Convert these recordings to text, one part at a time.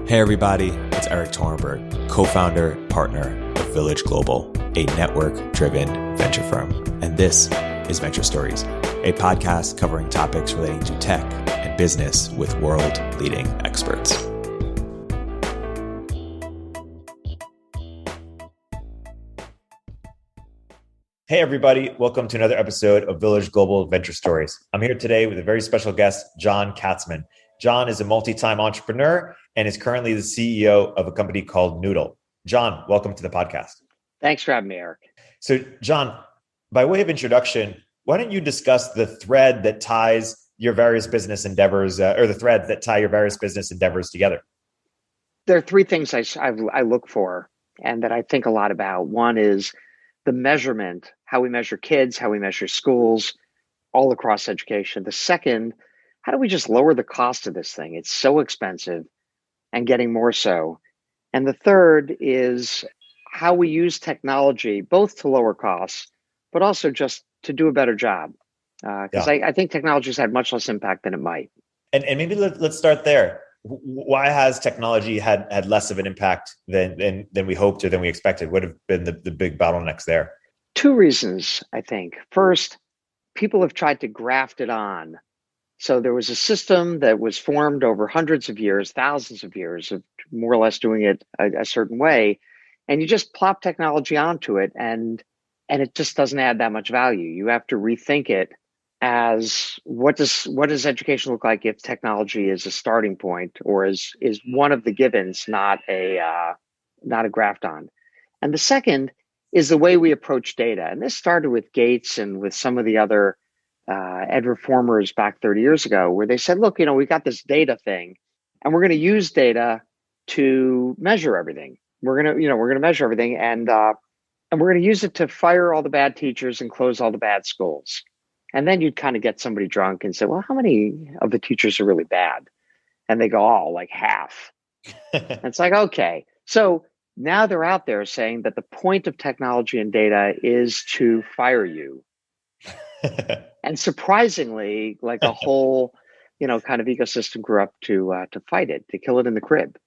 Hey everybody, it's Erik Torenberg, co-founder, partner of Village Global, a network-driven venture firm. And this is Venture Stories, a podcast covering topics relating to tech and business with world-leading experts. Hey everybody, welcome to another episode of Village Global Venture Stories. I'm here today with a very special guest, John Katzman. John is a multi-time entrepreneur and is currently the CEO of a company called Noodle. John, welcome to the podcast. Thanks for having me, Erik. So John, by way of introduction, why don't you discuss the thread that ties your various business endeavors, or the threads that tie your various business endeavors together? There are three things I look for and that I think a lot about. One is the measurement, how we measure kids, how we measure schools, all across education. The second, how do we just lower the cost of this thing? It's so expensive and getting more so. And the third is how we use technology, both to lower costs, but also just to do a better job. Because I think technology's had much less impact than it might. And maybe let's start there. Why has technology had less of an impact than we hoped or than we expected? What have been the big bottlenecks there? Two reasons, I think. First, people have tried to graft it on. So there was a system that was formed over hundreds of years, thousands of years of more or less doing it a certain way. And you just plop technology onto it and it just doesn't add that much value. You have to rethink it as what does education look like if technology is a starting point or is one of the givens, not a graft on. And the second is the way we approach data. And this started with Gates and with some of the other ed reformers back 30 years ago, where they said, look, we got this data thing and we're going to use data to measure everything. We're going to measure everything and we're going to use it to fire all the bad teachers and close all the bad schools. And then you'd kind of get somebody drunk and say, well, how many of the teachers are really bad? And they go, oh, like half. And it's like, okay. So now they're out there saying that the point of technology and data is to fire you. And surprisingly, like a whole, kind of ecosystem grew up to fight it, to kill it in the crib.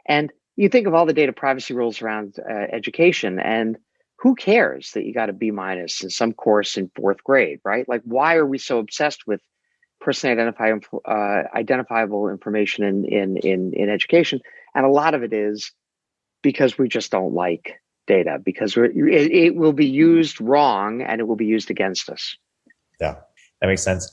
And you think of all the data privacy rules around education, and who cares that you got a B- in some course in fourth grade, right? Like, why are we so obsessed with personally identifiable information in education? And a lot of it is because we just don't like data, because it will be used wrong and it will be used against us. Yeah, that makes sense.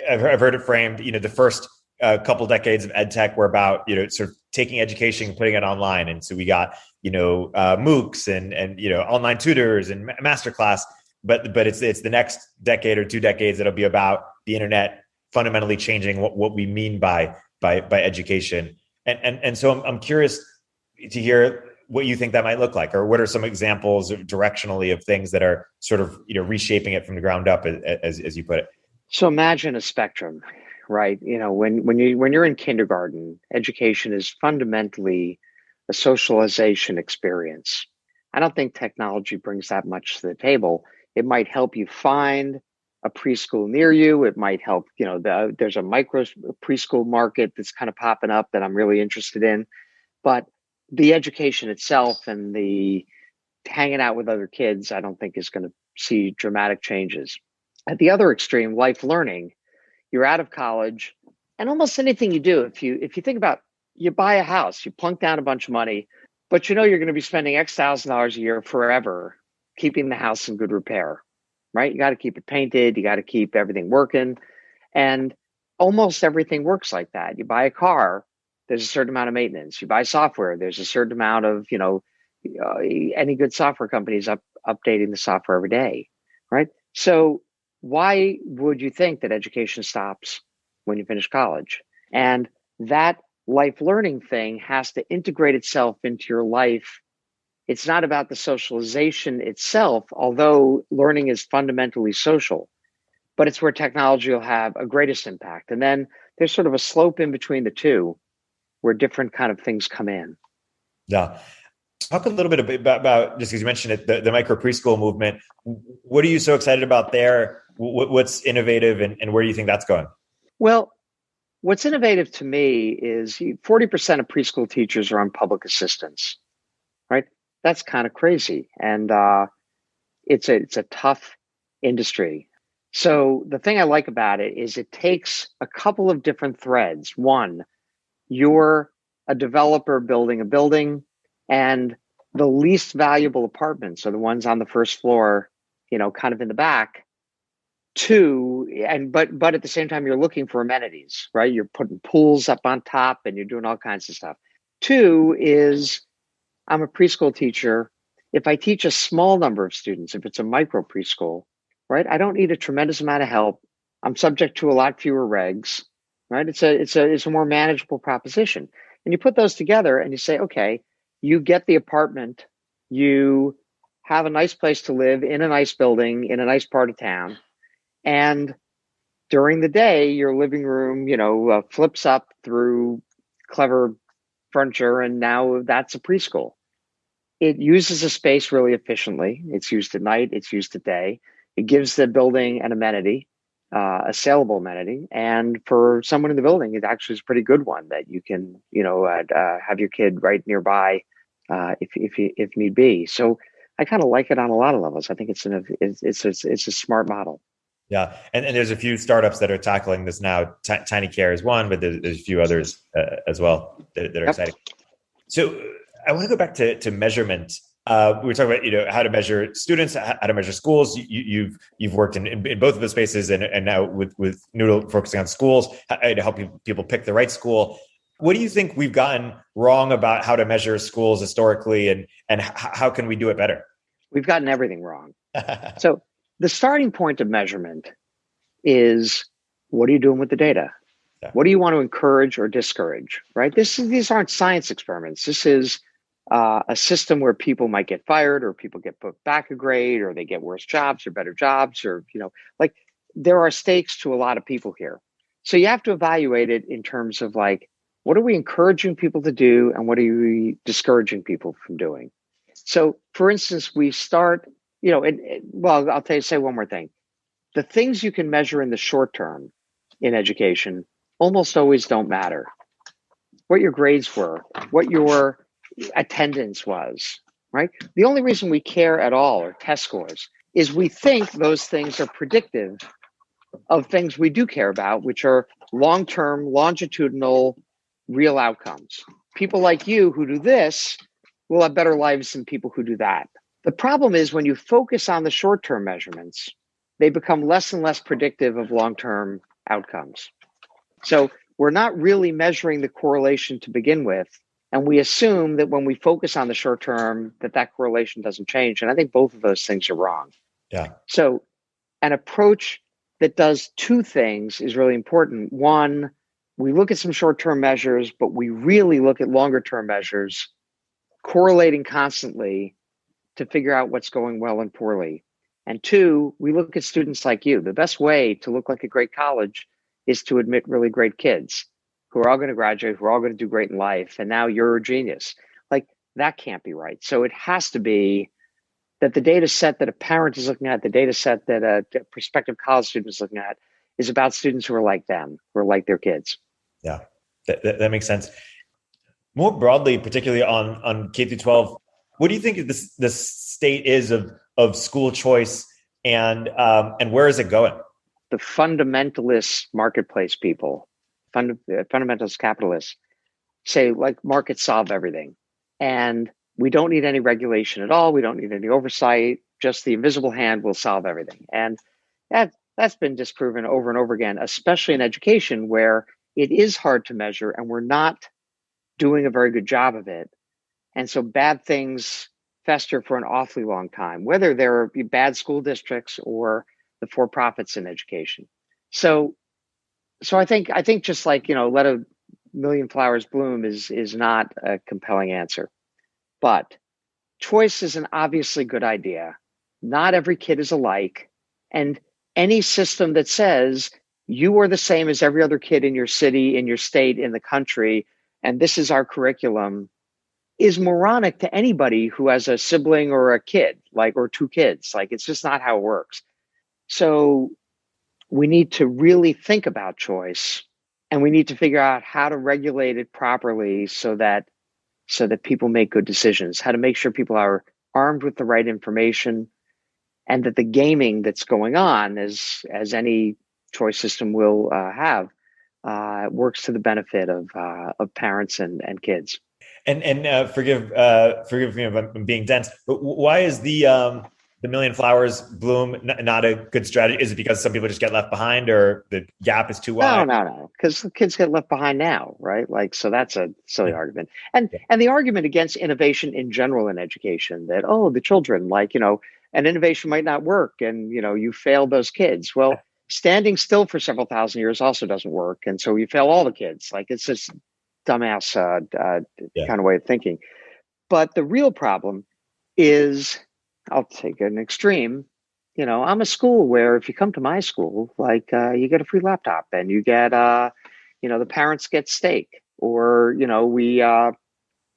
I've heard it framed, the first couple decades of ed tech were about, sort of taking education and putting it online. And so we got, MOOCs and online tutors and masterclass, but it's the next decade or 2 decades that'll be about the internet fundamentally changing what we mean by education. And so I'm curious to hear what you think that might look like, or what are some examples directionally of things that are sort of, reshaping it from the ground up, as you put it. So imagine a spectrum, right? When you're in kindergarten, education is fundamentally a socialization experience. I don't think technology brings that much to the table. It might help you find a preschool near you. It might help, there's a micro preschool market that's kind of popping up that I'm really interested in. But the education itself and the hanging out with other kids, I don't think is going to see dramatic changes. At the other extreme, life learning, you're out of college, and almost anything you do, if you think about, you buy a house, you plunk down a bunch of money, but you're going to be spending X $1,000s a year forever keeping the house in good repair, right? You got to keep it painted, you got to keep everything working, and almost everything works like that. You buy a car, there's a certain amount of maintenance. You buy software, there's a certain amount of, any good software companies updating the software every day, right? So why would you think that education stops when you finish college? And that life learning thing has to integrate itself into your life. It's not about the socialization itself, although learning is fundamentally social, but it's where technology will have a greatest impact. And then there's sort of a slope in between the two where different kind of things come in. Yeah. Talk a little bit about just because you mentioned it, the micro preschool movement. What are you so excited about there? What's innovative and where do you think that's going? Well, what's innovative to me is 40% of preschool teachers are on public assistance, right? That's kind of crazy. And it's a tough industry. So the thing I like about it is it takes a couple of different threads. One, you're a developer building a building, and the least valuable apartments are the ones on the first floor, kind of in the back. Two, and but at the same time, you're looking for amenities, right? You're putting pools up on top and you're doing all kinds of stuff. Two is I'm a preschool teacher. If I teach a small number of students, if it's a micro preschool, right, I don't need a tremendous amount of help. I'm subject to a lot fewer regs, right? It's a more manageable proposition. And you put those together and you say, okay, you get the apartment, you have a nice place to live in a nice building in a nice part of town, and during the day, your living room, flips up through clever furniture, and now that's a preschool. It uses a space really efficiently. It's used at night, it's used at day. It gives the building an amenity, a saleable amenity. And for someone in the building, it actually is a pretty good one that you can, have your kid right nearby if need be. So I kind of like it on a lot of levels. I think it's a smart model. Yeah, and there's a few startups that are tackling this now. Tiny Care is one, but there's a few others as well that are Yep. exciting. So I want to go back to measurement. We were talking about how to measure students, how to measure schools. You've worked in both of those spaces, and now with Noodle focusing on schools to help people pick the right school. What do you think we've gotten wrong about how to measure schools historically, and how can we do it better? We've gotten everything wrong. So the starting point of measurement is, what are you doing with the data? Yeah. What do you want to encourage or discourage, right? These aren't science experiments. This is a system where people might get fired, or people get put back a grade, or they get worse jobs or better jobs, or, like, there are stakes to a lot of people here. So you have to evaluate it in terms of, like, what are we encouraging people to do and what are we discouraging people from doing? So, for instance, we start, well, say one more thing. The things you can measure in the short term in education almost always don't matter. What your grades were, what your attendance was, right? The only reason we care at all, or test scores, is we think those things are predictive of things we do care about, which are long-term, longitudinal, real outcomes. People like you who do this will have better lives than people who do that. The problem is when you focus on the short-term measurements, they become less and less predictive of long-term outcomes. So we're not really measuring the correlation to begin with. And we assume that when we focus on the short term, that correlation doesn't change. And I think both of those things are wrong. Yeah. So an approach that does two things is really important. One, we look at some short-term measures, but we really look at longer-term measures, correlating constantly to figure out what's going well and poorly. And two, we look at students like you. The best way to look like a great college is to admit really great kids who are all going to graduate, who are all going to do great in life. And now you're a genius. Like, that can't be right. So it has to be that the data set that a parent is looking at, the data set that a prospective college student is looking at, is about students who are like them, who are like their kids. Yeah, that makes sense. More broadly, particularly on K through 12, what do you think the state is of school choice, and where is it going? The fundamentalist marketplace people, fundamentalist capitalists, say, like, markets solve everything. And we don't need any regulation at all. We don't need any oversight. Just the invisible hand will solve everything. And that's been disproven over and over again, especially in education, where it is hard to measure and we're not doing a very good job of it. And so bad things fester for an awfully long time, whether there be bad school districts or the for-profits in education. So I think just like, let a million flowers bloom is not a compelling answer. But choice is an obviously good idea. Not every kid is alike. And any system that says you are the same as every other kid in your city, in your state, in the country, and this is our curriculum, is moronic to anybody who has a sibling or a kid, or two kids. Like, it's just not how it works. So we need to really think about choice And we need to figure out how to regulate it properly so that people make good decisions, how to make sure people are armed with the right information, and that the gaming that's going on, as any choice system will have, works to the benefit of parents and kids. And forgive me if I'm being dense, but why is the million flowers bloom not a good strategy? Is it because some people just get left behind, or the gap is too No, wide? no, no, because the kids get left behind now, right? Like, so that's a silly Yeah. argument. And the argument against innovation in general in education, that, oh, the children, like, an innovation might not work, and you fail those kids. Well, standing still for several thousand years also doesn't work, and so you fail all the kids. Like, it's just dumbass Yeah. kind of way of thinking. But the real problem is, I'll take an extreme. I'm a school where if you come to my school, like, you get a free laptop, and you get, the parents get steak, or, we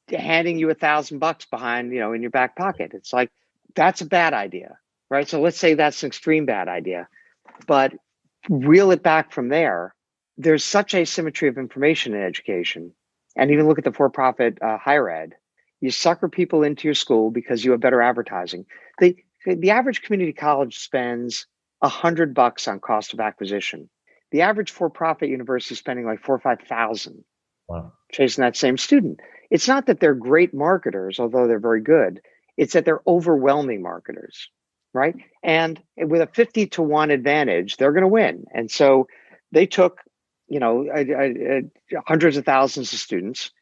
handing you $1,000 behind, in your back pocket. It's like, that's a bad idea, right? So let's say that's an extreme bad idea, but reel it back from there. There's such asymmetry of information in education. And even look at the for-profit higher ed. You sucker people into your school because you have better advertising. The average community college spends $100 on cost of acquisition. The average for-profit university is spending like 4 or 5,000 Wow. chasing that same student. It's not that they're great marketers, although they're very good. It's that they're overwhelming marketers, right? And with a 50-1 advantage, they're going to win. And so they took, hundreds of thousands of students,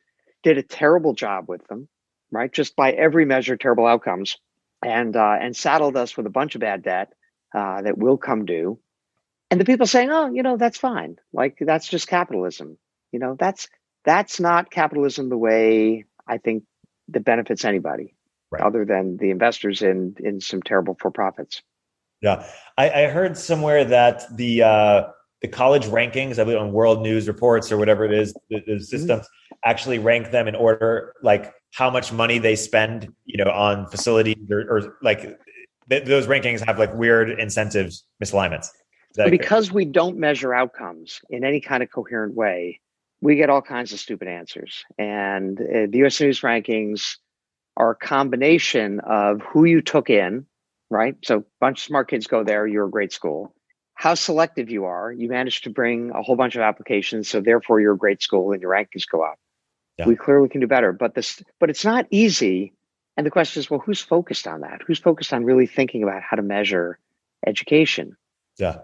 did a terrible job with them, right? Just by every measure, terrible outcomes, and saddled us with a bunch of bad debt that will come due. And the people saying, oh, that's fine. Like, that's just capitalism. That's not capitalism the way I think that benefits anybody, Right. other than the investors in some terrible for profits. Yeah, I heard somewhere that the college rankings, I believe on World News Reports or whatever it is, the Mhm. systems actually rank them in order, like how much money they spend, on facilities, or like those rankings have like weird incentives misalignments. Is So that because we don't measure outcomes in any kind of coherent way, we get all kinds of stupid answers. And the US News rankings are a combination of who you took in, right? So a bunch of smart kids go there, you're a great school. How selective you are, you managed to bring a whole bunch of applications, so therefore you're a great school and your rankings go up. yeah, We clearly can do better, but it's not easy. And the question is, well, who's focused on that? Who's focused on really thinking about how to measure education? yeah.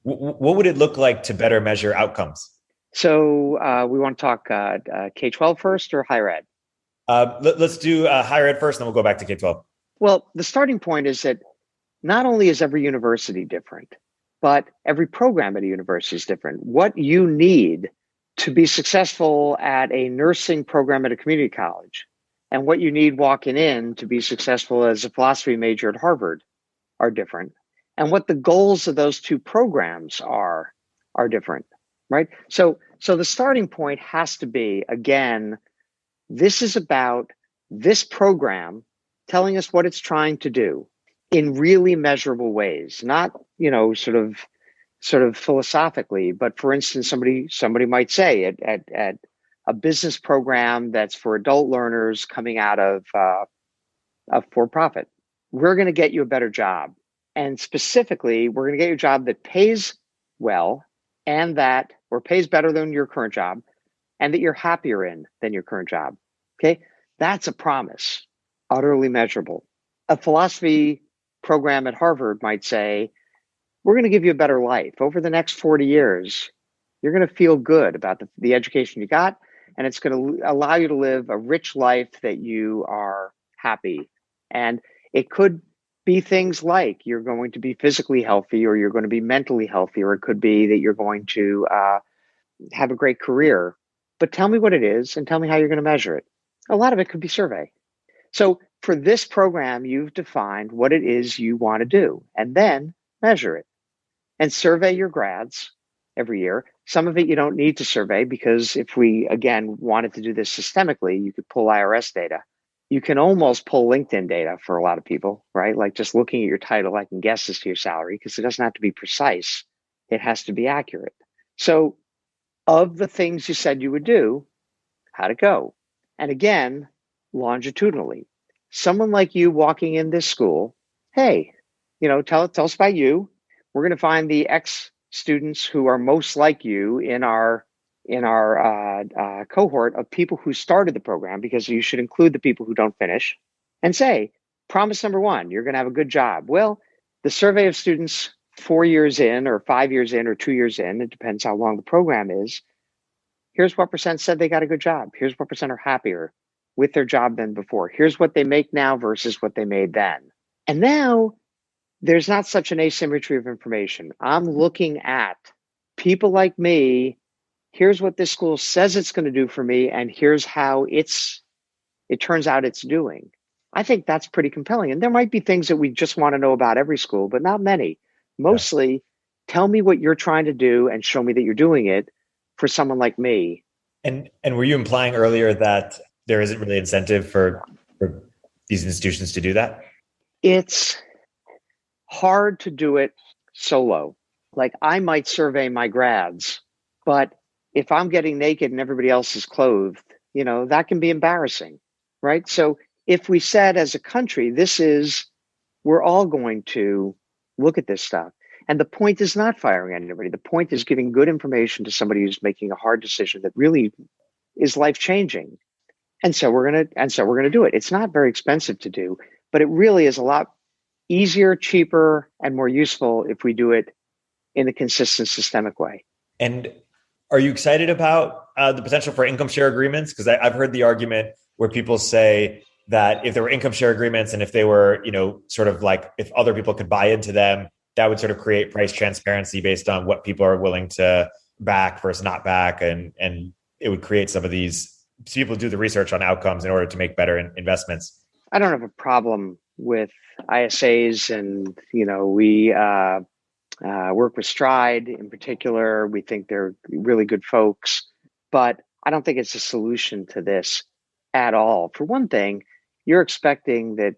What would it look like to better measure outcomes? So we want to talk K-12 first, or higher ed? Let's do higher ed first, and then we'll go back to K-12. Well, the starting point is that not only is every university different, but every program at a university is different. What you need to be successful at a nursing program at a community college, and what you need walking in to be successful as a philosophy major at Harvard, are different. And what the goals of those two programs are different, right? So the starting point has to be, again, this is about this program telling us what it's trying to do in really measurable ways, not, sort of philosophically, but for instance, somebody might say at a business program that's for adult learners coming out of a for-profit, we're going to get you a better job. And specifically, we're going to get you a job that pays well, and that, or pays better than your current job, and that you're happier in than your current job. Okay. That's a promise, utterly measurable. A philosophy program at Harvard might say, we're going to give you a better life. Over the next 40 years, you're going to feel good about the education you got, and it's going to allow you to live a rich life that you are happy. And it could be things like you're going to be physically healthy, or you're going to be mentally healthy, or it could be that you're going to have a great career. But tell me what it is, and tell me how you're going to measure it. A lot of it could be survey. So for this program, you've defined what it is you want to do, and then measure it and survey your grads every year. Some of it you don't need to survey, because if we, again, wanted to do this systemically, you could pull IRS data. You can almost pull LinkedIn data for a lot of people, right? Like, just looking at your title, I can guess as to your salary, because it doesn't have to be precise. It has to be accurate. So of the things you said you would do, how'd it go? And again, longitudinally, someone like you walking in this school, hey, tell us about you. We're going to find the X students who are most like you in our cohort of people who started the program, because you should include the people who don't finish, and say, promise number one, you're going to have a good job. Well, the survey of students 4 years in or 5 years in or 2 years in, it depends how long the program is, here's what percent said they got a good job. Here's what percent are happier with their job than before. Here's what they make now versus what they made then. And now there's not such an asymmetry of information. I'm looking at people like me. Here's what this school says it's going to do for me, and here's how it turns out it's doing. I think that's pretty compelling. And there might be things that we just want to know about every school, but not many. Mostly, tell me what you're trying to do and show me that you're doing it for someone like me. And were you implying earlier that there isn't really incentive for these institutions to do that? It's hard to do it solo. Like, I might survey my grads, but if I'm getting naked and everybody else is clothed, that can be embarrassing, right? So if we said as a country, we're all going to look at this stuff. And the point is not firing anybody. The point is giving good information to somebody who's making a hard decision that really is life-changing. And so we're gonna do it. It's not very expensive to do, but it really is a lot easier, cheaper, and more useful if we do it in a consistent, systemic way. And are you excited about the potential for income share agreements? Because I've heard the argument where people say that if there were income share agreements and if they were, sort of like if other people could buy into them, that would sort of create price transparency based on what people are willing to back versus not back. And it would create some of these people do the research on outcomes in order to make better investments. I don't have a problem with ISAs, and, we work with Stride in particular. We think they're really good folks, but I don't think it's a solution to this at all. For one thing, you're expecting that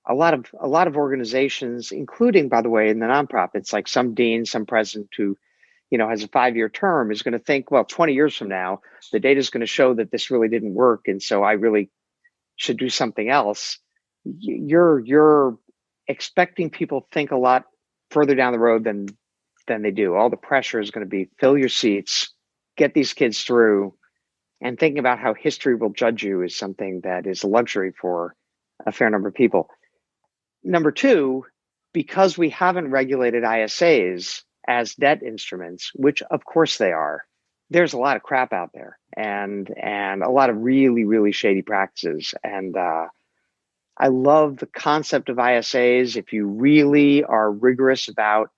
a lot of organizations, including, by the way, in the nonprofits, like some dean, some president who, has a 5-year term, is going to think, well, 20 years from now, the data is going to show that this really didn't work, and so I really should do something else. You're expecting people to think a lot further down the road than they do. All the pressure is going to be fill your seats, get these kids through, and thinking about how history will judge you is something that is a luxury for a fair number of people. Number two, because we haven't regulated ISAs as debt instruments, which of course they are, there's a lot of crap out there and a lot of really, really shady practices. And I love the concept of ISAs. If you really are rigorous about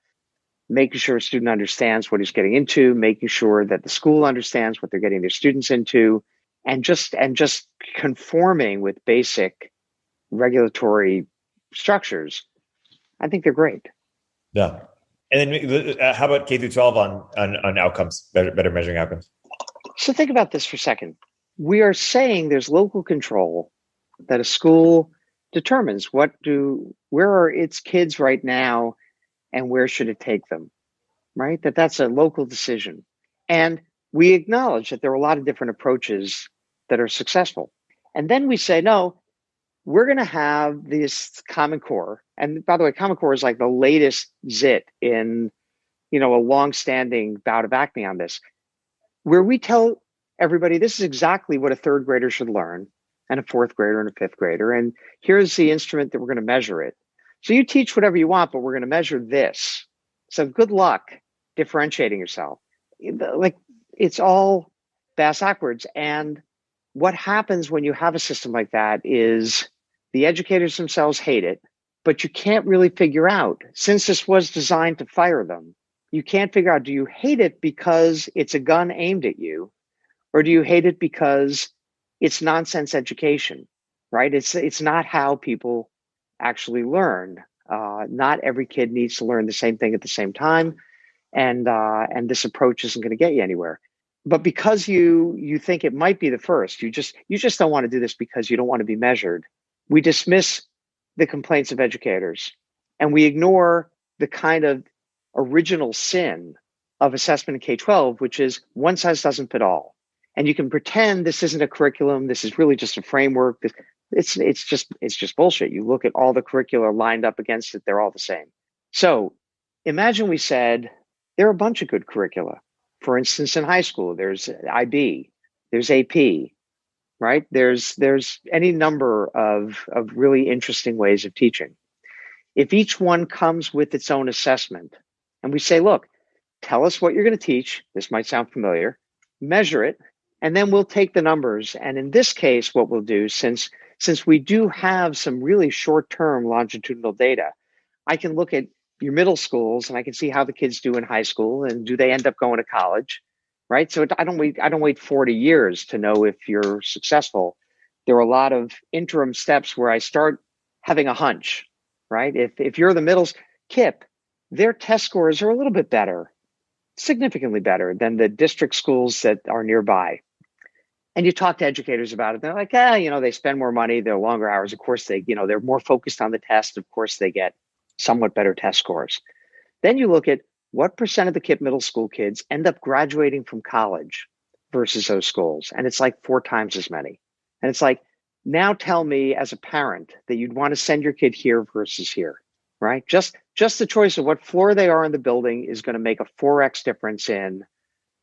making sure a student understands what he's getting into, making sure that the school understands what they're getting their students into, and just conforming with basic regulatory structures, I think they're great. Yeah. And then how about K through 12 on outcomes, better measuring outcomes? So think about this for a second. We are saying there's local control, that a school determines where are its kids right now and where should it take them, right? That's a local decision. And we acknowledge that there are a lot of different approaches that are successful. And then we say, no, we're going to have this Common Core. And by the way, Common Core is like the latest zit in, a long-standing bout of acne on this, where we tell everybody this is exactly what a third grader should learn, and a fourth grader and a fifth grader. And here's the instrument that we're going to measure it. So you teach whatever you want, but we're going to measure this. So good luck differentiating yourself. Like, it's all bass backwards. And what happens when you have a system like that is the educators themselves hate it, but you can't really figure out, since this was designed to fire them, you can't figure out, do you hate it because it's a gun aimed at you, or do you hate it because it's nonsense education, right? It's not how people actually learn. Not every kid needs to learn the same thing at the same time, and this approach isn't going to get you anywhere. But because you think it might be the first, you just don't want to do this because you don't want to be measured. We dismiss the complaints of educators, and we ignore the kind of original sin of assessment in K-12, which is one size doesn't fit all. And you can pretend this isn't a curriculum. This is really just a framework. It's just bullshit. You look at all the curricula lined up against it, they're all the same. So imagine we said there are a bunch of good curricula. For instance, in high school, there's IB, there's AP, right? There's any number of really interesting ways of teaching. If each one comes with its own assessment, and we say, look, tell us what you're going to teach. This might sound familiar. Measure it, and then we'll take the numbers. And in this case, what we'll do, since we do have some really short-term longitudinal data, I can look at your middle schools and I can see how the kids do in high school and do they end up going to college, right? So I don't wait 40 years to know if you're successful. There are a lot of interim steps where I start having a hunch, right? If you're the middle KIP, their test scores are a little bit better, significantly better than the district schools that are nearby. And you talk to educators about it. They're like, they spend more money. They're longer hours. Of course, they're more focused on the test. Of course, they get somewhat better test scores. Then you look at what percent of the KIP middle school kids end up graduating from college versus those schools. And it's like 4 times as many. And it's like, now tell me as a parent that you'd want to send your kid here versus here, right? Just the choice of what floor they are in the building is going to make a 4x difference in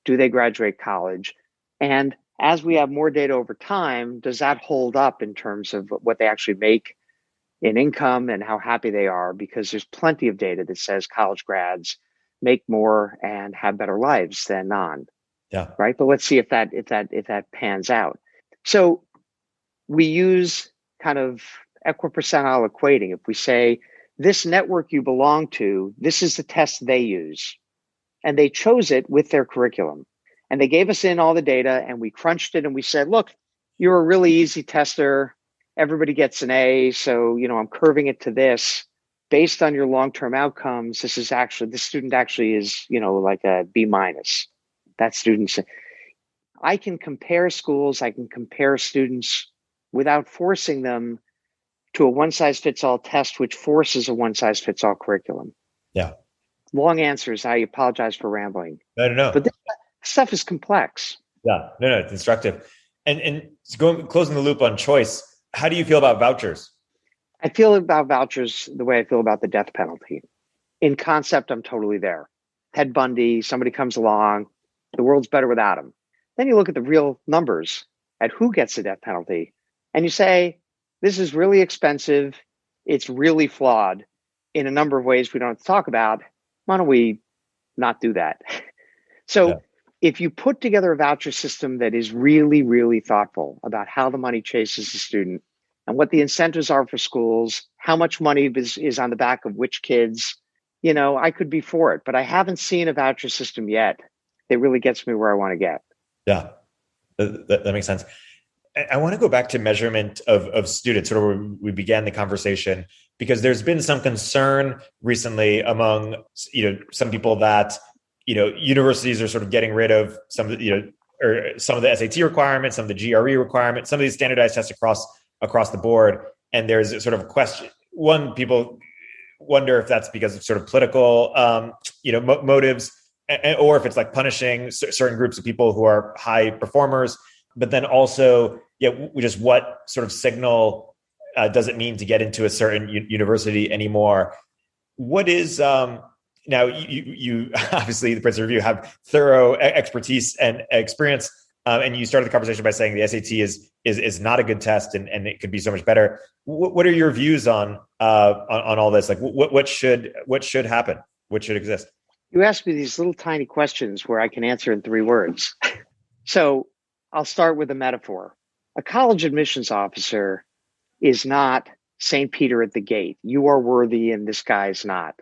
do they graduate college? And as we have more data over time, does that hold up in terms of what they actually make in income and how happy they are? Because there's plenty of data that says college grads make more and have better lives than non. Yeah. Right. But let's see if that pans out. So we use kind of equipercentile equating. If we say this network you belong to, this is the test they use, and they chose it with their curriculum. And they gave us in all the data and we crunched it and we said, look, you're a really easy tester. Everybody gets an A. So, I'm curving it to this based on your long-term outcomes. This student actually is, like a B minus. That student's, I can compare schools. I can compare students without forcing them to a one-size-fits-all test, which forces a one-size-fits-all curriculum. Yeah. Long answers. I apologize for rambling. No. But this stuff is complex. Yeah. No, it's instructive. And closing the loop on choice, how do you feel about vouchers? I feel about vouchers the way I feel about the death penalty. In concept, I'm totally there. Ted Bundy, somebody comes along, the world's better without him. Then you look at the real numbers at who gets the death penalty, and you say, this is really expensive. It's really flawed in a number of ways we don't have to talk about. Why don't we not do that? So if you put together a voucher system that is really, really thoughtful about how the money chases the student and what the incentives are for schools, how much money is on the back of which kids, I could be for it. But I haven't seen a voucher system yet that really gets me where I want to get. Yeah, that makes sense. I want to go back to measurement of students, sort of where we began the conversation, because there's been some concern recently among, some people that, universities are sort of getting rid of some of the, or some of the SAT requirements, some of the GRE requirements, some of these standardized tests across the board. And there's a sort of question. One, people wonder if that's because of sort of political, motives, or if it's like punishing certain groups of people who are high performers. But then also, just what sort of signal does it mean to get into a certain university anymore? What is now? You obviously, the Princeton Review, have thorough expertise and experience, and you started the conversation by saying the SAT is not a good test, and it could be so much better. What are your views on all this? Like, what should happen? What should exist? You asked me these little tiny questions where I can answer in 3 words. So I'll start with a metaphor. A college admissions officer is not St. Peter at the gate. You are worthy and this guy's not.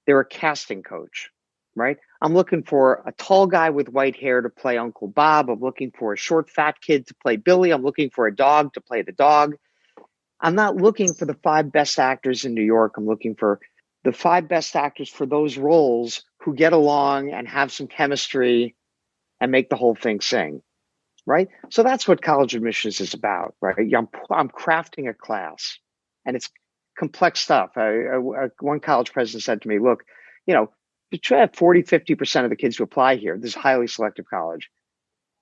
They're a casting coach, right? I'm looking for a tall guy with white hair to play Uncle Bob. I'm looking for a short, fat kid to play Billy. I'm looking for a dog to play the dog. I'm not looking for the 5 best actors in New York. I'm looking for the 5 best actors for those roles who get along and have some chemistry and make the whole thing sing, right? So that's what college admissions is about, right? I'm crafting a class, and it's complex stuff. One college president said to me, look, 40, 50% of the kids who apply here, this highly selective college,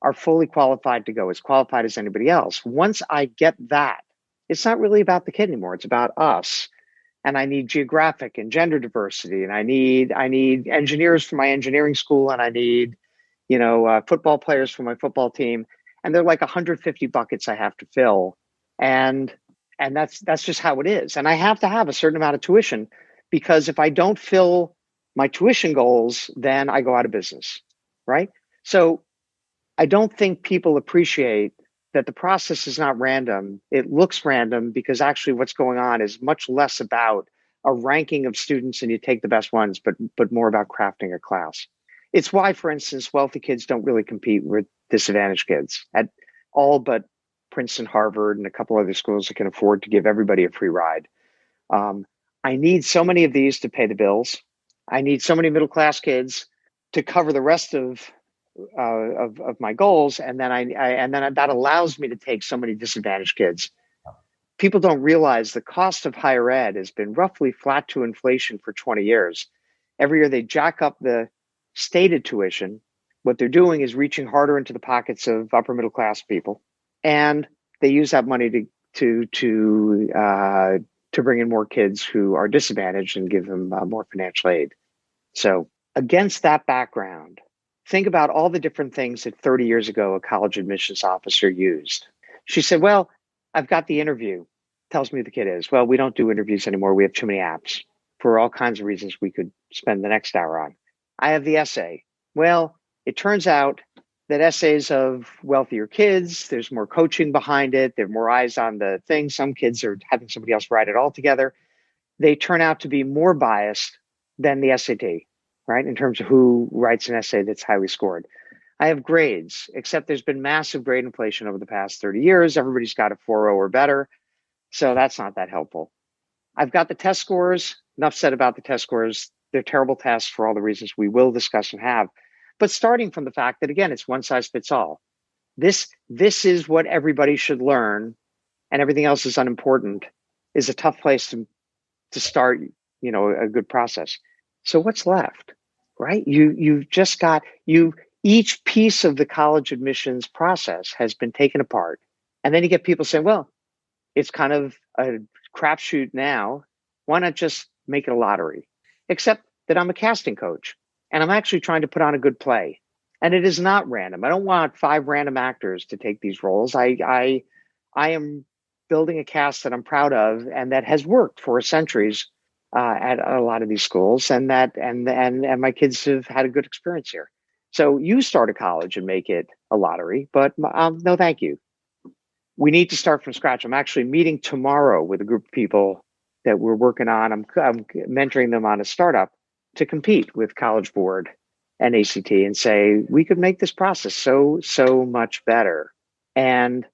are fully qualified to go, as qualified as anybody else. Once I get that, it's not really about the kid anymore. It's about us. And I need geographic and gender diversity, and I need engineers for my engineering school, and I need football players for my football team, and they're like 150 buckets I have to fill, and that's just how it is. And I have to have a certain amount of tuition, because if I don't fill my tuition goals, then I go out of business, right? So I don't think people appreciate that the process is not random. It looks random because actually what's going on is much less about a ranking of students and you take the best ones, but more about crafting a class. It's why, for instance, wealthy kids don't really compete with disadvantaged kids at all, but Princeton, Harvard, and a couple other schools that can afford to give everybody a free ride. I need so many of these to pay the bills. I need so many middle class kids to cover the rest of my goals, and then that allows me to take so many disadvantaged kids. People don't realize the cost of higher ed has been roughly flat to inflation for 20 years. Every year they jack up the stated tuition. What they're doing is reaching harder into the pockets of upper middle class people, and they use that money to bring in more kids who are disadvantaged and give them more financial aid. So against that background, think about all the different things that 30 years ago a college admissions officer used. She said, well, I've got the interview. Tells me who the kid is. Well, we don't do interviews anymore. We have too many apps for all kinds of reasons we could spend the next hour on. I have the essay. Well, it turns out that essays of wealthier kids, there's more coaching behind it. There are more eyes on the thing. Some kids are having somebody else write it all together. They turn out to be more biased than the SAT, right? In terms of who writes an essay that's highly scored. I have grades, except there's been massive grade inflation over the past 30 years. Everybody's got a 4.0 or better. So that's not that helpful. I've got the test scores. Enough said about the test scores. They're terrible tests for all the reasons we will discuss and have. But starting from the fact that, again, it's one size fits all. This is what everybody should learn, and everything else is unimportant, is a tough place to start, a good process. So what's left, right? You've just got each piece of the college admissions process has been taken apart. And then you get people saying, well, it's kind of a crapshoot now. Why not just make it a lottery? Except that I'm a casting coach and I'm actually trying to put on a good play. And it is not random. I don't want 5 random actors to take these roles. I am building a cast that I'm proud of and that has worked for centuries at a lot of these schools, and my kids have had a good experience here. So you start a college and make it a lottery, but no, thank you. We need to start from scratch. I'm actually meeting tomorrow with a group of people that we're working on. I'm mentoring them on a startup to compete with College Board and ACT and say, we could make this process so much better and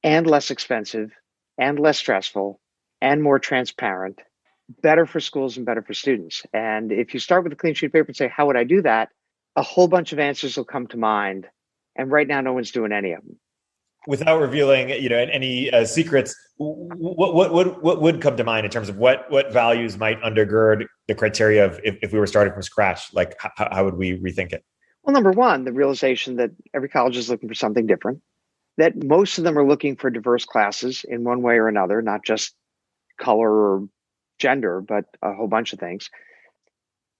less expensive and less stressful and more transparent, better for schools and better for students. And if you start with a clean sheet of paper and say, how would I do that? A whole bunch of answers will come to mind. And right now, no one's doing any of them. Without revealing, any secrets, what would come to mind in terms of what values might undergird the criteria of if we were starting from scratch? Like, how would we rethink it? Well, number one, the realization that every college is looking for something different, that most of them are looking for diverse classes in one way or another, not just color or gender, but a whole bunch of things.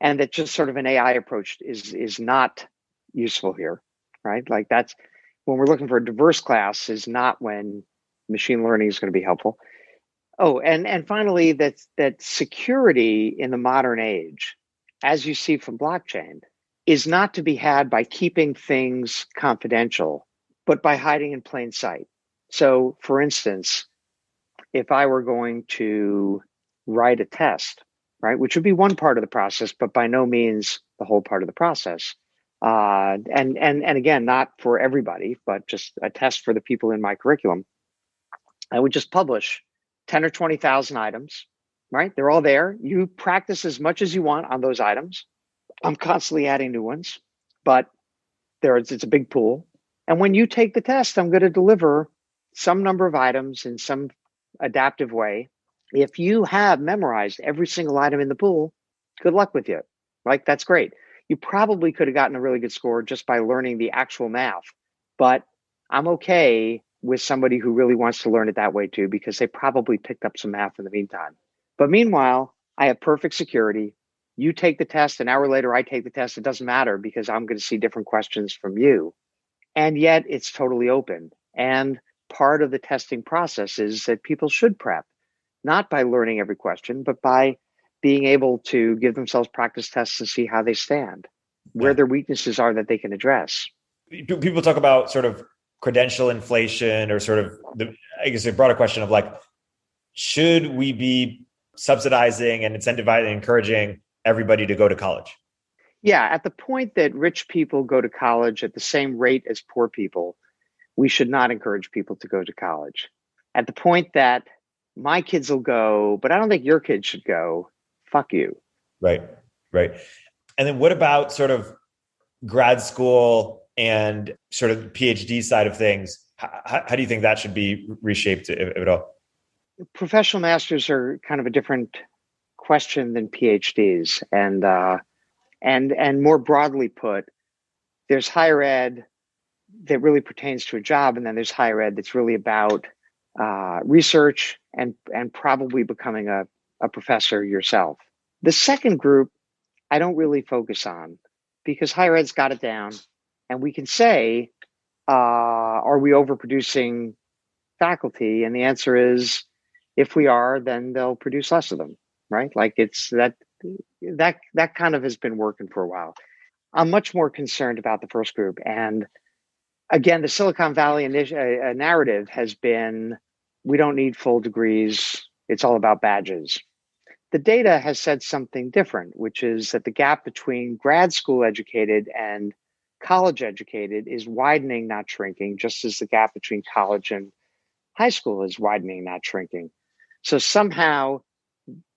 And that just sort of an AI approach is not useful here, right? Like that's when we're looking for a diverse class is not when machine learning is going to be helpful. Oh, and finally, that security in the modern age, as you see from blockchain, is not to be had by keeping things confidential, but by hiding in plain sight. So, for instance, if I were going to write a test, right, which would be one part of the process, but by no means the whole part of the process, and again, not for everybody, but just a test for the people in my curriculum, I would just publish 10 or 20,000 items, right? They're all there. You practice as much as you want on those items. I'm constantly adding new ones, but it's a big pool. And when you take the test, I'm going to deliver some number of items in some adaptive way. If you have memorized every single item in the pool, good luck with you. Like, that's great. You probably could have gotten a really good score just by learning the actual math. But I'm okay with somebody who really wants to learn it that way too, because they probably picked up some math in the meantime. But meanwhile, I have perfect security. You take the test, an hour later, I take the test. It doesn't matter because I'm going to see different questions from you. And yet it's totally open. And part of the testing process is that people should prep, not by learning every question, but by being able to give themselves practice tests and see how they stand, where Yeah. their weaknesses are that they can address. People talk about sort of credential inflation, or sort of I guess a broader question of like, should we be subsidizing and incentivizing, encouraging everybody to go to college? Yeah, at the point that rich people go to college at the same rate as poor people, we should not encourage people to go to college. At the point that my kids will go, but I don't think your kids should go, fuck you. Right. Right. And then what about sort of grad school and sort of the PhD side of things? How do you think that should be reshaped, if at all? Professional masters are kind of a different question than PhDs, and more broadly put, there's higher ed that really pertains to a job, and then there's higher ed that's really about research and probably becoming a professor yourself. The second group, I don't really focus on because higher ed's got it down, and we can say, are we overproducing faculty? And the answer is, if we are, then they'll produce less of them, right? Like it's that kind of has been working for a while. I'm much more concerned about the first group. And again, the Silicon Valley narrative has been, we don't need full degrees. It's all about badges. The data has said something different, which is that the gap between grad school educated and college educated is widening, not shrinking, just as the gap between college and high school is widening, not shrinking. So somehow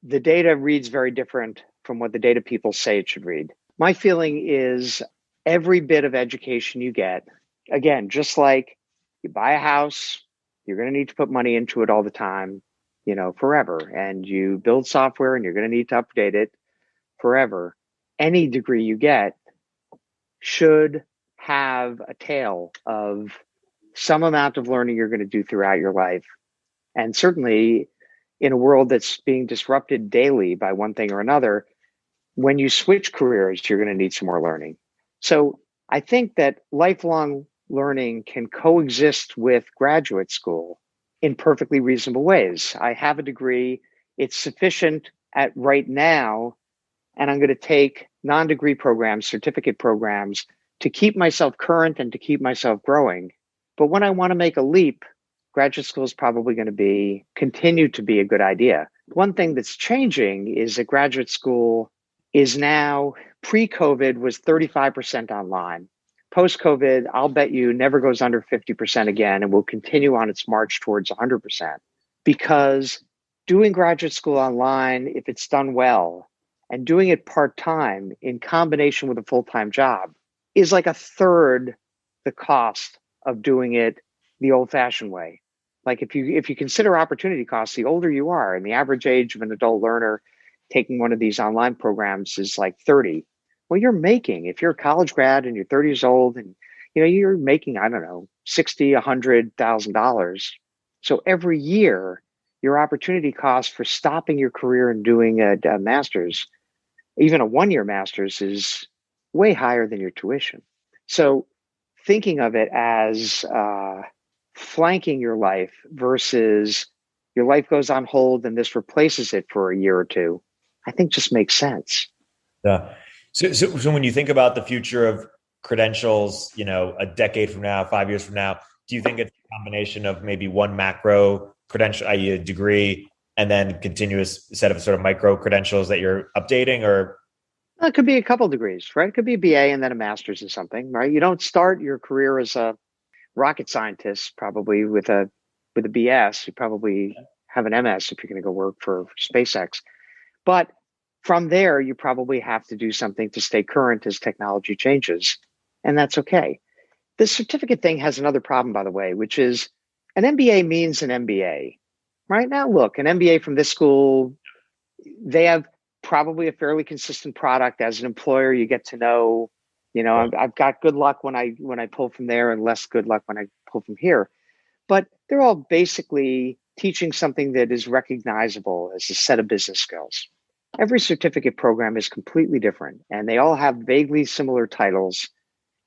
the data reads very different from what the data people say it should read. My feeling is every bit of education you get, again, just like you buy a house, you're going to need to put money into it all the time, forever. And you build software and you're going to need to update it forever. Any degree you get should have a tail of some amount of learning you're going to do throughout your life. And certainly in a world that's being disrupted daily by one thing or another, when you switch careers, you're going to need some more learning. So I think that lifelong learning can coexist with graduate school in perfectly reasonable ways. I have a degree. It's sufficient at right now, and I'm going to take non-degree programs, certificate programs, to keep myself current and to keep myself growing. But when I want to make a leap, graduate school is probably going to continue to be a good idea. One thing that's changing is that graduate school is now, pre-COVID, was 35% online. Post-COVID, I'll bet you never goes under 50% again, and will continue on its march towards 100%. Because doing graduate school online, if it's done well, and doing it part-time in combination with a full-time job, is like a third the cost of doing it the old-fashioned way. Like if you consider opportunity costs, the older you are, and the average age of an adult learner taking one of these online programs is like 30. Well, if you're a college grad and you're 30 years old, and you're making, I don't know, $60,000, $100,000. So every year, your opportunity cost for stopping your career and doing a master's, even a one-year master's, is way higher than your tuition. So thinking of it as flanking your life versus your life goes on hold and this replaces it for a year or two, I think just makes sense. Yeah. So when you think about the future of credentials, a decade from now, 5 years from now, do you think it's a combination of maybe one macro credential, i.e. a degree, and then continuous set of sort of micro credentials that you're updating? Or it could be a couple degrees, right? It could be a BA and then a master's in something, right? You don't start your career as a rocket scientist probably with a BS. You probably have an MS if you're going to go work for SpaceX. But from there, you probably have to do something to stay current as technology changes, and that's okay. The certificate thing has another problem, by the way, which is an MBA means an MBA. Right now, look, an MBA from this school, they have probably a fairly consistent product. As an employer, you get to know, I've got good luck when I pull from there and less good luck when I pull from here. But they're all basically teaching something that is recognizable as a set of business skills. Every certificate program is completely different, and they all have vaguely similar titles.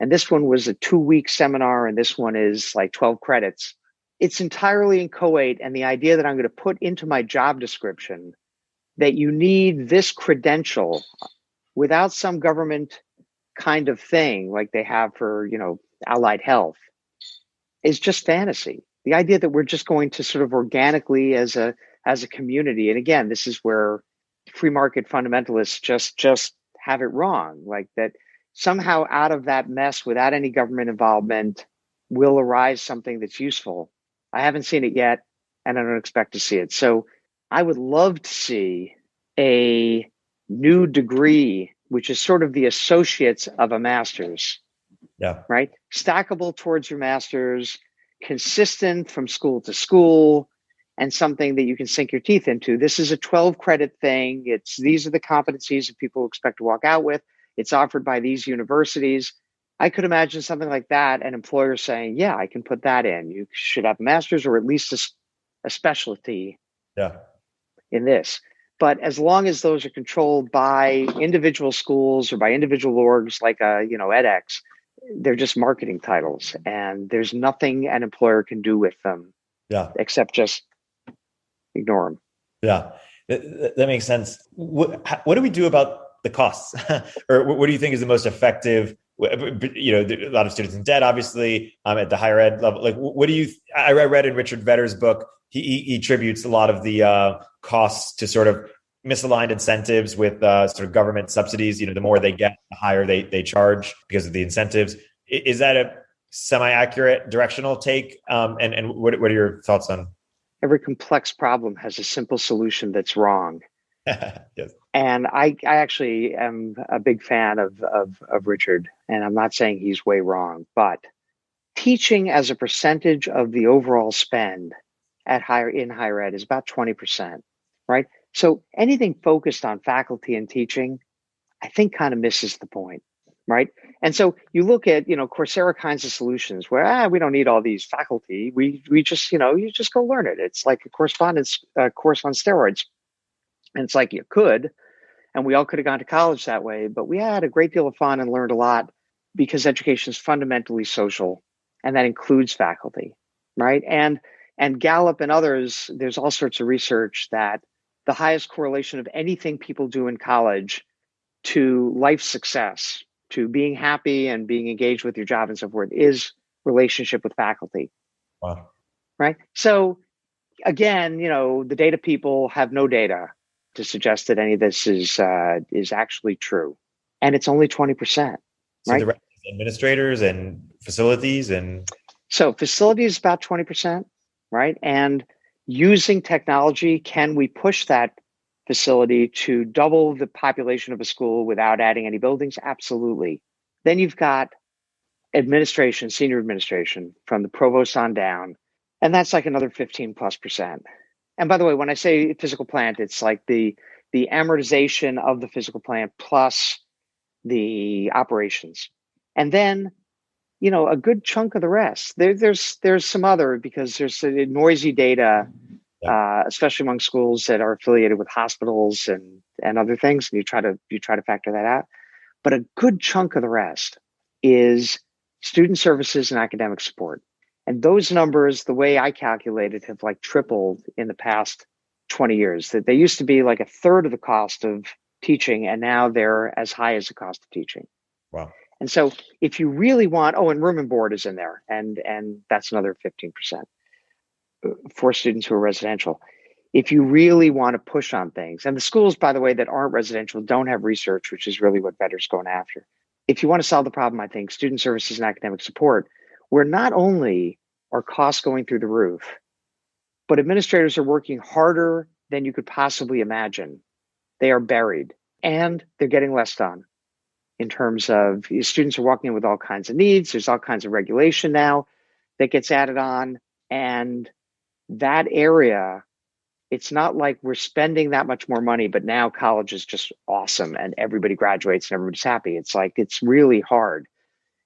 And this one was a 2-week seminar, and this one is like 12 credits. It's entirely inchoate, and the idea that I'm going to put into my job description that you need this credential without some government kind of thing like they have for, allied health is just fantasy. The idea that we're just going to sort of organically as a community, and again, this is where free market fundamentalists just have it wrong, like that somehow out of that mess without any government involvement will arise something that's useful. I haven't seen it yet, and I don't expect to see it. So I would love to see a new degree, which is sort of the associates of a master's. Yeah. Right? Stackable towards your master's, consistent from school to school, and something that you can sink your teeth into. This is a 12 credit thing. These are the competencies that people expect to walk out with. It's offered by these universities. I could imagine something like that, an employer saying, yeah, I can put that in. You should have a master's or at least a specialty in this. But as long as those are controlled by individual schools or by individual orgs like edX, they're just marketing titles, and there's nothing an employer can do with them except just ignore them. Yeah, that makes sense. What do we do about the costs? Or what do you think is the most effective? A lot of students in debt, obviously, at the higher ed level. Like, what do you? I read in Richard Vedder's book, he attributes a lot of the costs to sort of misaligned incentives with sort of government subsidies. The more they get, the higher they charge because of the incentives. Is that a semi-accurate directional take? And what are your thoughts on? Every complex problem has a simple solution that's wrong. Yes. And I actually am a big fan of Richard, and I'm not saying he's way wrong, but teaching as a percentage of the overall spend in higher ed is about 20%, right? So anything focused on faculty and teaching, I think kind of misses the point, right? And so you look at, Coursera kinds of solutions where, we don't need all these faculty. We just, you just go learn it. It's like a correspondence course on steroids. And it's like you could, and we all could have gone to college that way, but we had a great deal of fun and learned a lot because education is fundamentally social, and that includes faculty, right? And Gallup and others, there's all sorts of research that the highest correlation of anything people do in college to life success, to being happy and being engaged with your job and so forth, is relationship with faculty. Wow. Right? So again, the data people have no data to suggest that any of this is actually true. And it's only 20%. So right? the rest is administrators and facilities So facilities about 20%, right? And using technology, can we push that facility to double the population of a school without adding any buildings? Absolutely. Then you've got administration, senior administration, from the provost on down, and that's like another 15+%. And by the way, when I say physical plant, it's like the amortization of the physical plant plus the operations. And then, a good chunk of the rest. There's some other, because there's noisy data, especially among schools that are affiliated with hospitals and other things, and you try to factor that out. But a good chunk of the rest is student services and academic support. And those numbers, the way I calculated, have like tripled in the past 20 years. That they used to be like a third of the cost of teaching, and now they're as high as the cost of teaching. Wow. And so if you really want, and room and board is in there, and that's another 15% for students who are residential. If you really want to push on things, and the schools, by the way, that aren't residential don't have research, which is really what Vedder's going after. If you want to solve the problem, I think student services and academic support, where not only are costs going through the roof, but administrators are working harder than you could possibly imagine. They are buried, and they're getting less done in terms of students are walking in with all kinds of needs. There's all kinds of regulation now that gets added on. And that area It's not like we're spending that much more money, but now college is just awesome and everybody graduates and everybody's happy. It's like, it's really hard.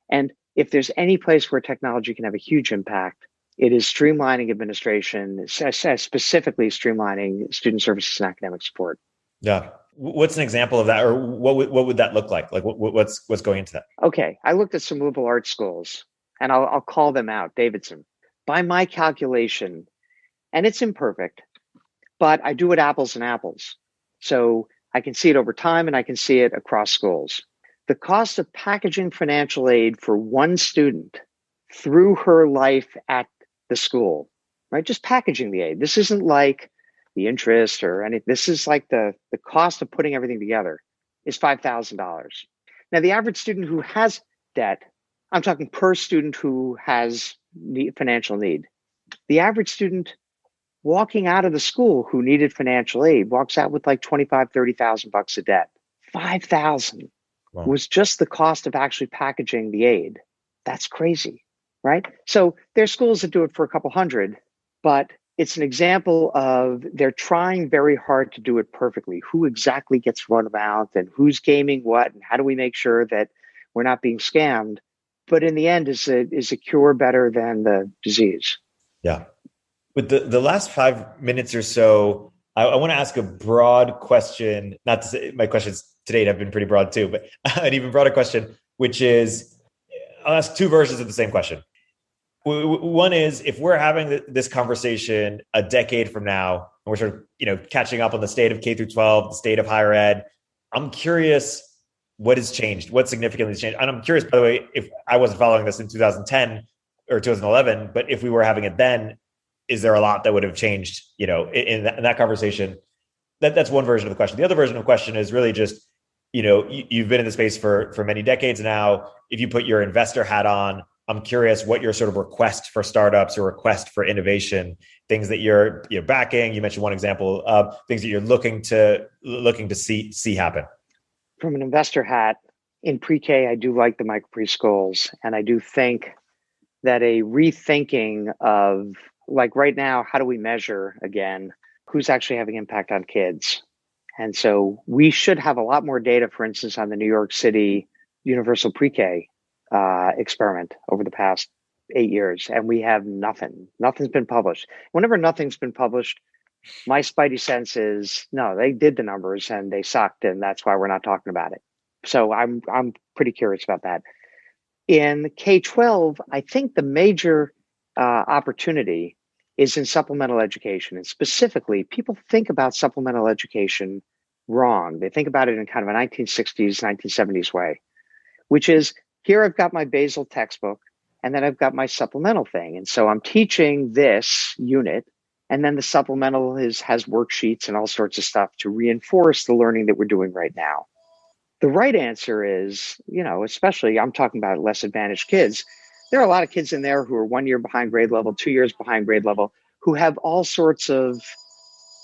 And if there's any place where technology can have a huge impact, it is streamlining administration, specifically streamlining student services and academic support. Yeah. What's an example of that, or what would that look like? Like what's going into that? Okay, I looked at some liberal arts schools, and I'll call them out. Davidson, by my calculation, and it's imperfect, but I do it apples and apples, so I can see it over time, and I can see it across schools. The cost of packaging financial aid for one student through her life at the school, right? Just packaging the aid. This isn't like the interest or anything. This is like the cost of putting everything together is $5,000. Now, the average student who has debt, I'm talking per student who has financial need. The average student walking out of the school who needed financial aid walks out with like 25, 30,000 bucks of debt. 5,000 Wow. was just the cost of actually packaging the aid. That's crazy, right? So there's schools that do it for a couple hundred, but it's an example of they're trying very hard to do it perfectly. Who exactly gets what amount and who's gaming what, and how do we make sure that we're not being scammed? But in the end, is a cure better than the disease? Yeah. With the last 5 minutes or so, I want to ask a broad question. Not to say my questions today have been pretty broad too, but an even broader question, which is, I'll ask two versions of the same question. One is, if we're having this conversation a decade from now, and we're sort of, catching up on the state of K through 12, the state of higher ed, I'm curious what has changed, what significantly has changed. And I'm curious, by the way, if I wasn't following this in 2010 or 2011, but if we were having it then, is there a lot that would have changed, in that conversation? That's one version of the question. The other version of the question is really just, you've been in the space for many decades now. If you put your investor hat on, I'm curious what your sort of request for startups or request for innovation, things that you're backing. You mentioned one example of things that you're looking to see happen. From an investor hat, in pre-K, I do like the micro preschools, and I do think that a rethinking of, like, right now, how do we measure again who's actually having impact on kids? And so we should have a lot more data, for instance, on the New York City universal pre-K experiment over the past 8 years, and we have nothing. Nothing's been published. Whenever nothing's been published, my spidey sense is, no, they did the numbers and they sucked, and that's why we're not talking about it. So I'm pretty curious about that. In K-12, I think the major opportunity is in supplemental education. And specifically, people think about supplemental education wrong. They think about it in kind of a 1960s, 1970s way, which is, here I've got my basal textbook, and then I've got my supplemental thing. And so I'm teaching this unit, and then the supplemental has worksheets and all sorts of stuff to reinforce the learning that we're doing right now. The right answer is, especially I'm talking about less advantaged kids. There are a lot of kids in there who are 1 year behind grade level, 2 years behind grade level, who have all sorts of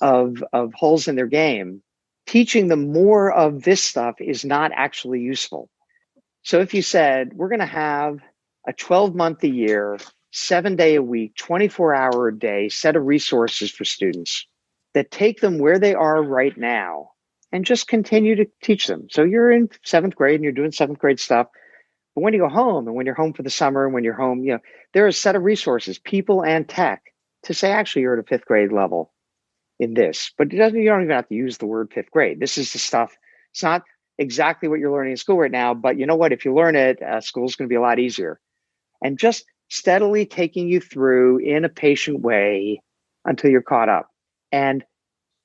holes in their game. Teaching them more of this stuff is not actually useful. So if you said, we're going to have a 12-month a year, 7-day a week, 24-hour a day set of resources for students that take them where they are right now and just continue to teach them. So you're in 7th grade and you're doing 7th grade stuff. But when you go home, and when you're home for the summer, and when you're home, there are a set of resources, people and tech, to say, actually, you're at a 5th grade level in this. But you don't even have to use the word 5th grade. This is the stuff. It's not exactly what you're learning in school right now, but you know what? If you learn it, school's going to be a lot easier. And just steadily taking you through in a patient way until you're caught up. And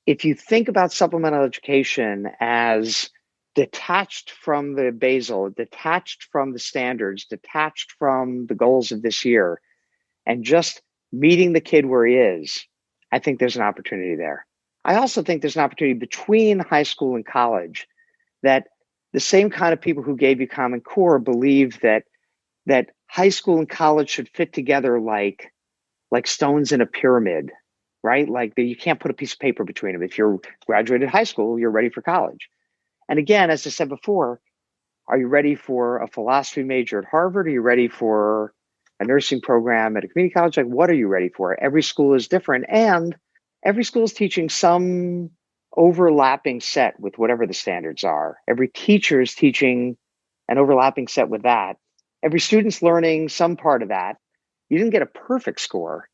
if you think about supplemental education as detached from the basal, detached from the standards, detached from the goals of this year, and just meeting the kid where he is, I think there's an opportunity there. I also think there's an opportunity between high school and college, that the same kind of people who gave you Common Core believe that high school and college should fit together like stones in a pyramid, right? Like you can't put a piece of paper between them. If you're graduated high school, you're ready for college. And again, as I said before, are you ready for a philosophy major at Harvard? Are you ready for a nursing program at a community college? Like, what are you ready for? Every school is different. And every school is teaching some overlapping set with whatever the standards are. Every teacher is teaching an overlapping set with that. Every student's learning some part of that. You didn't get a perfect score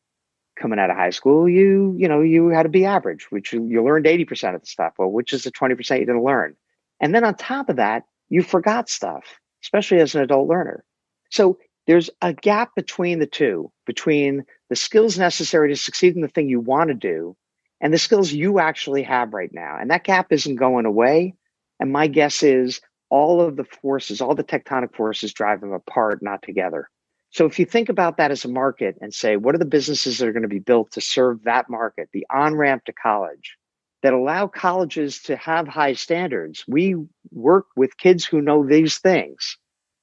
coming out of high school. You had to be average, which you learned 80% of the stuff. Well, which is the 20% you didn't learn? And then on top of that, you forgot stuff, especially as an adult learner. So there's a gap between the two, between the skills necessary to succeed in the thing you want to do and the skills you actually have right now. And that gap isn't going away. And my guess is all of the forces, all the tectonic forces drive them apart, not together. So if you think about that as a market and say, what are the businesses that are going to be built to serve that market, the on-ramp to college, that allow colleges to have high standards? We work with kids who know these things.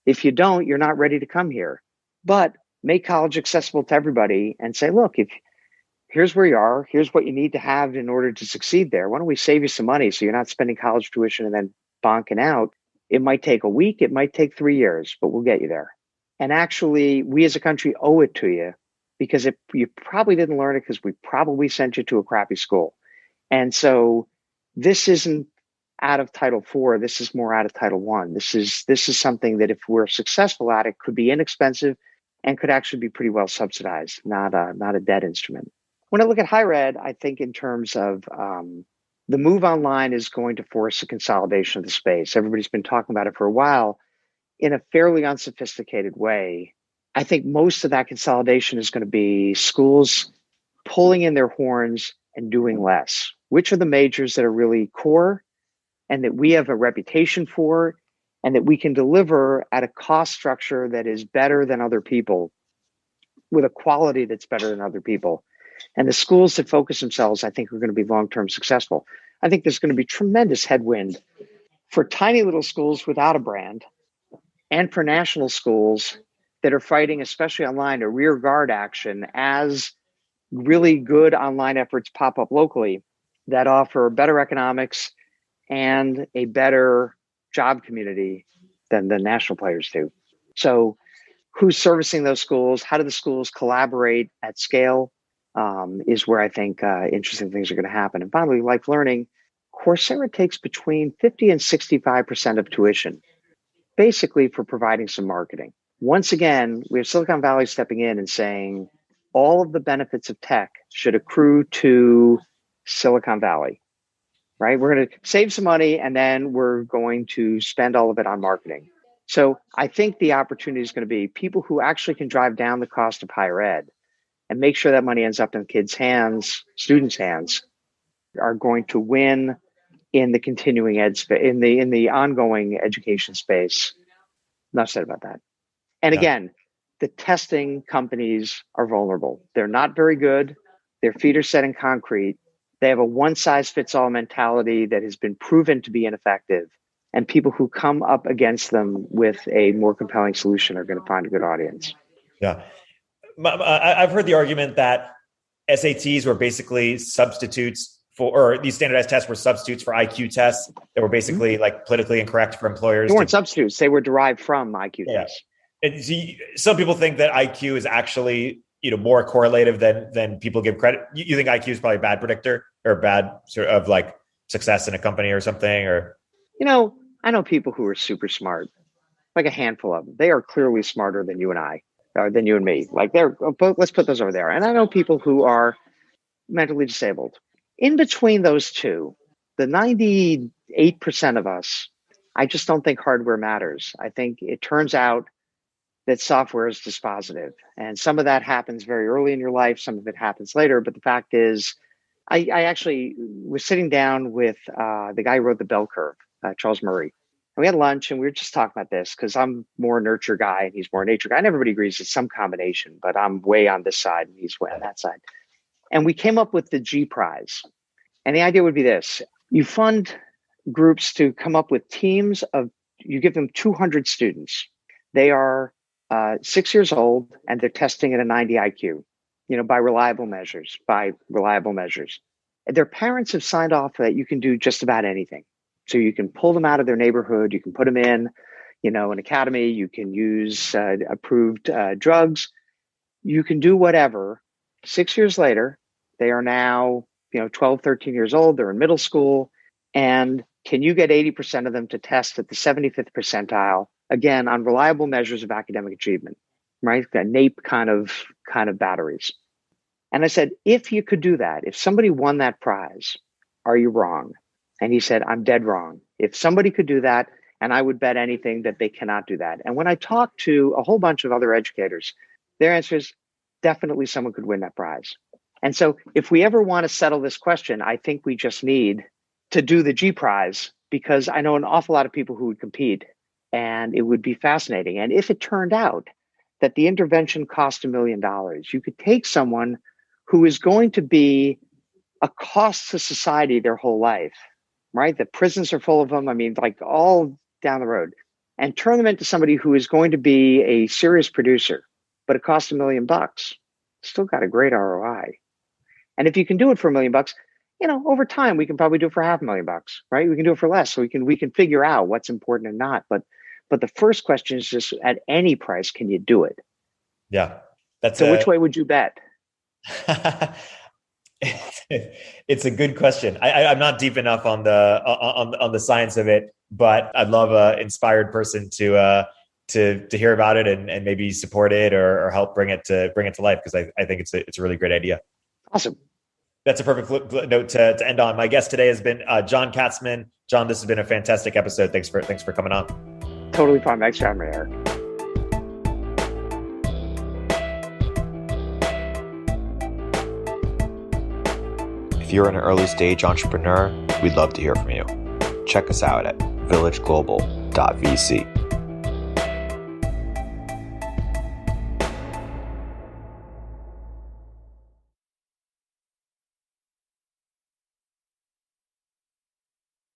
If you don't, you're not ready to come here. But make college accessible to everybody and say, look, if here's where you are, here's what you need to have in order to succeed there. Why don't we save you some money so you're not spending college tuition and then bonking out? It might take a week, it might take 3 years, but we'll get you there. And actually, we as a country owe it to you because you probably didn't learn it because we probably sent you to a crappy school. And so this isn't out of Title IV. This is more out of Title I. This is something that if we're successful at it, could be inexpensive and could actually be pretty well subsidized, not a debt instrument. When I look at higher ed, I think in terms of the move online is going to force a consolidation of the space. Everybody's been talking about it for a while in a fairly unsophisticated way. I think most of that consolidation is going to be schools pulling in their horns and doing less. Which are the majors that are really core and that we have a reputation for and that we can deliver at a cost structure that is better than other people with a quality that's better than other people? And the schools that focus themselves, I think, are going to be long-term successful. I think there's going to be tremendous headwind for tiny little schools without a brand and for national schools that are fighting, especially online, a rear guard action as really good online efforts pop up locally that offer better economics and a better job community than the national players do. So who's servicing those schools? How do the schools collaborate at scale? Is where I think interesting things are going to happen. And finally, life learning, Coursera takes between 50 and 65% of tuition, basically for providing some marketing. Once again, we have Silicon Valley stepping in and saying all of the benefits of tech should accrue to Silicon Valley, right? We're going to save some money and then we're going to spend all of it on marketing. So I think the opportunity is going to be people who actually can drive down the cost of higher ed and make sure that money ends up in kids' hands, students' hands, are going to win in the continuing ed space, in the ongoing education space. Enough said about that. And again, the testing companies are vulnerable. They're not very good. Their feet are set in concrete. They have a one-size-fits-all mentality that has been proven to be ineffective. And people who come up against them with a more compelling solution are going to find a good audience. Yeah. I've heard the argument that SATs were basically substitutes for, or these standardized tests were substitutes for IQ tests that were basically like politically incorrect for employers. They weren't substitutes. They were derived from IQ tests. And some people think that IQ is actually, more correlative than people give credit. You think IQ is probably a bad predictor or a bad sort of like success in a company or something? Or I know people who are super smart, like a handful of them. They are clearly smarter than you and I. Than you and me. Like let's put those over there. And I know people who are mentally disabled. In between those two, the 98% of us, I just don't think hardware matters. I think it turns out that software is dispositive. And some of that happens very early in your life. Some of it happens later. But the fact is, I actually was sitting down with the guy who wrote The Bell Curve, Charles Murray. And we had lunch and we were just talking about this because I'm more a nurture guy and he's more a nature guy. And everybody agrees it's some combination, but I'm way on this side and he's way on that side. And we came up with the G prize. And the idea would be this. You fund groups to come up with teams you give them 200 students. They are 6 years old and they're testing at a 90 IQ, by reliable measures. Their parents have signed off that you can do just about anything. So you can pull them out of their neighborhood. You can put them in, an academy. You can use approved drugs. You can do whatever. 6 years later, they are now 12, 13 years old, they're in middle school. And can you get 80% of them to test at the 75th percentile, again, on reliable measures of academic achievement, right? That NAEP kind of batteries. And I said, if you could do that, if somebody won that prize, are you wrong? And he said, I'm dead wrong. If somebody could do that, and I would bet anything that they cannot do that. And when I talked to a whole bunch of other educators, their answer is definitely someone could win that prize. And so if we ever want to settle this question, I think we just need to do the G prize, because I know an awful lot of people who would compete, and it would be fascinating. And if it turned out that the intervention cost $1 million, you could take someone who is going to be a cost to society their whole life, right? The prisons are full of them. I mean, like all down the road, and turn them into somebody who is going to be a serious producer, but it costs $1 million. Still got a great ROI. And if you can do it for $1 million, over time, we can probably do it for $500,000, right? We can do it for less. So we can figure out what's important and not. But the first question is just, at any price, can you do it? Yeah. So which way would you bet? It's a good question. I'm not deep enough on the science of it, but I'd love an inspired person to hear about it and maybe support it or help bring it to life, because I think it's a really great idea. Awesome. That's a perfect note to end on. My guest today has been John Katzman. John, this has been a fantastic episode. Thanks for coming on. Totally fine. Thanks for having me, Erik. If you're an early stage entrepreneur, we'd love to hear from you. Check us out at villageglobal.vc.